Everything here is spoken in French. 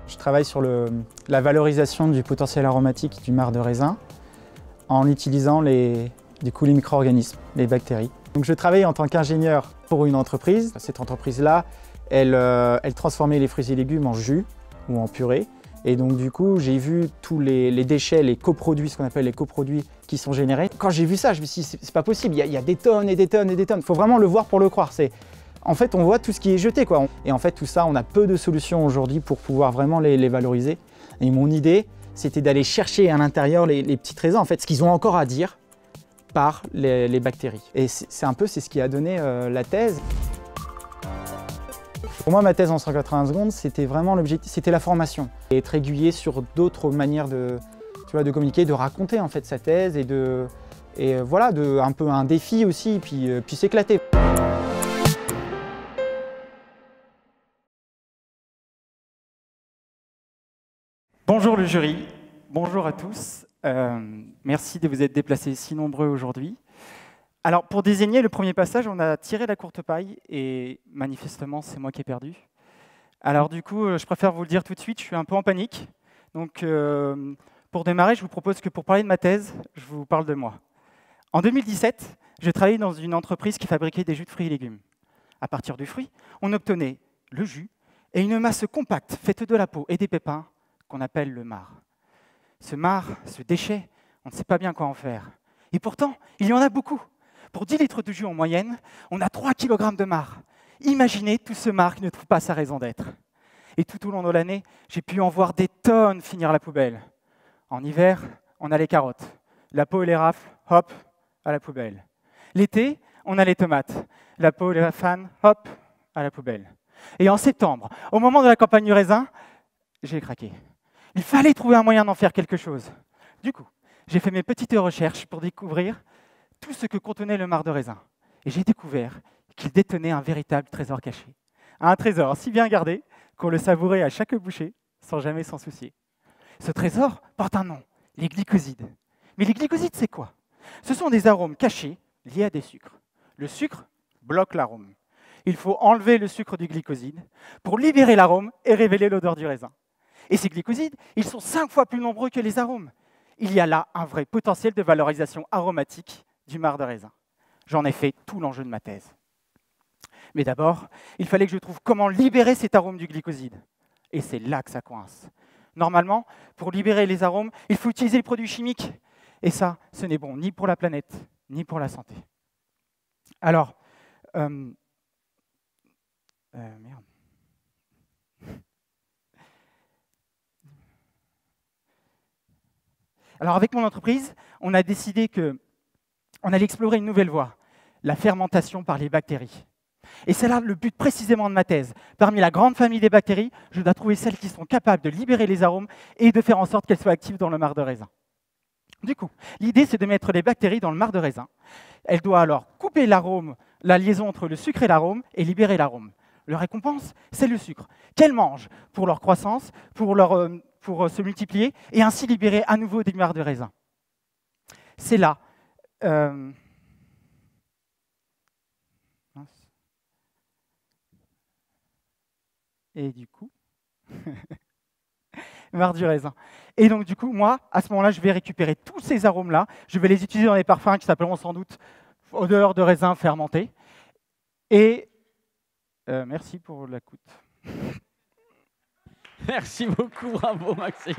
Je travaille sur la valorisation du potentiel aromatique du marc de raisin en utilisant des micro-organismes, les bactéries. Donc je travaille en tant qu'ingénieur pour une entreprise. Cette entreprise-là, elle transformait les fruits et légumes en jus ou en purée. Et donc du coup, j'ai vu tous les déchets, les coproduits, ce qu'on appelle les coproduits qui sont générés. Quand j'ai vu ça, je me suis dit, c'est pas possible, il y a des tonnes et des tonnes et des tonnes. Il faut vraiment le voir pour le croire. En fait, on voit tout ce qui est jeté, quoi. Et en fait, tout ça, on a peu de solutions aujourd'hui pour pouvoir vraiment les valoriser. Et mon idée, c'était d'aller chercher à l'intérieur les petits raisins, en fait, ce qu'ils ont encore à dire par les bactéries. Et c'est ce qui a donné la thèse. Pour moi, ma thèse en 180 secondes, c'était vraiment l'objectif, c'était la formation. Et être aiguillé sur d'autres manières de communiquer, de raconter en fait sa thèse et voilà, un peu un défi aussi, puis s'éclater. Bonjour le jury, bonjour à tous. Merci de vous être déplacés si nombreux aujourd'hui. Alors, pour désigner le premier passage, on a tiré la courte paille et manifestement, c'est moi qui ai perdu. Alors du coup, je préfère vous le dire tout de suite, je suis un peu en panique. Donc, pour démarrer, je vous propose que pour parler de ma thèse, je vous parle de moi. En 2017, je travaillais dans une entreprise qui fabriquait des jus de fruits et légumes. À partir du fruit, on obtenait le jus et une masse compacte faite de la peau et des pépins qu'on appelle le marc. Ce marc, ce déchet, on ne sait pas bien quoi en faire. Et pourtant, il y en a beaucoup. Pour 10 litres de jus en moyenne, on a 3 kg de marc. Imaginez, tout ce marc ne trouve pas sa raison d'être. Et tout au long de l'année, j'ai pu en voir des tonnes finir à la poubelle. En hiver, on a les carottes. La peau et les rafles, hop, à la poubelle. L'été, on a les tomates. La peau et les fans, hop, à la poubelle. Et en septembre, au moment de la campagne du raisin, j'ai craqué. Il fallait trouver un moyen d'en faire quelque chose. Du coup, j'ai fait mes petites recherches pour découvrir tout ce que contenait le marc de raisin. Et j'ai découvert qu'il détenait un véritable trésor caché. Un trésor si bien gardé qu'on le savourait à chaque bouchée sans jamais s'en soucier. Ce trésor porte un nom, les glycosides. Mais les glycosides, c'est quoi? Ce sont des arômes cachés liés à des sucres. Le sucre bloque l'arôme. Il faut enlever le sucre du glycoside pour libérer l'arôme et révéler l'odeur du raisin. Et ces glycosides, ils sont 5 fois plus nombreux que les arômes. Il y a là un vrai potentiel de valorisation aromatique du marc de raisin. J'en ai fait tout l'enjeu de ma thèse. Mais d'abord, il fallait que je trouve comment libérer cet arôme du glycoside. Et c'est là que ça coince. Normalement, pour libérer les arômes, il faut utiliser les produits chimiques. Et ça, ce n'est bon ni pour la planète, ni pour la santé. Alors, merde. Alors, avec mon entreprise, on a décidé qu'on allait explorer une nouvelle voie, la fermentation par les bactéries. Et c'est là le but précisément de ma thèse. Parmi la grande famille des bactéries, je dois trouver celles qui sont capables de libérer les arômes et de faire en sorte qu'elles soient actives dans le marc de raisin. Du coup, l'idée, c'est de mettre les bactéries dans le marc de raisin. Elle doit alors couper l'arôme, la liaison entre le sucre et l'arôme, et libérer l'arôme. Leur récompense, c'est le sucre, qu'elles mangent pour leur croissance, pour se multiplier, et ainsi libérer à nouveau des marcs de raisin. C'est là. Et du coup, marc du raisin. Et donc du coup, moi, à ce moment-là, je vais récupérer tous ces arômes-là, je vais les utiliser dans des parfums qui s'appelleront sans doute odeur de raisin fermenté. Et merci pour l'écoute. Merci beaucoup, bravo Maxime.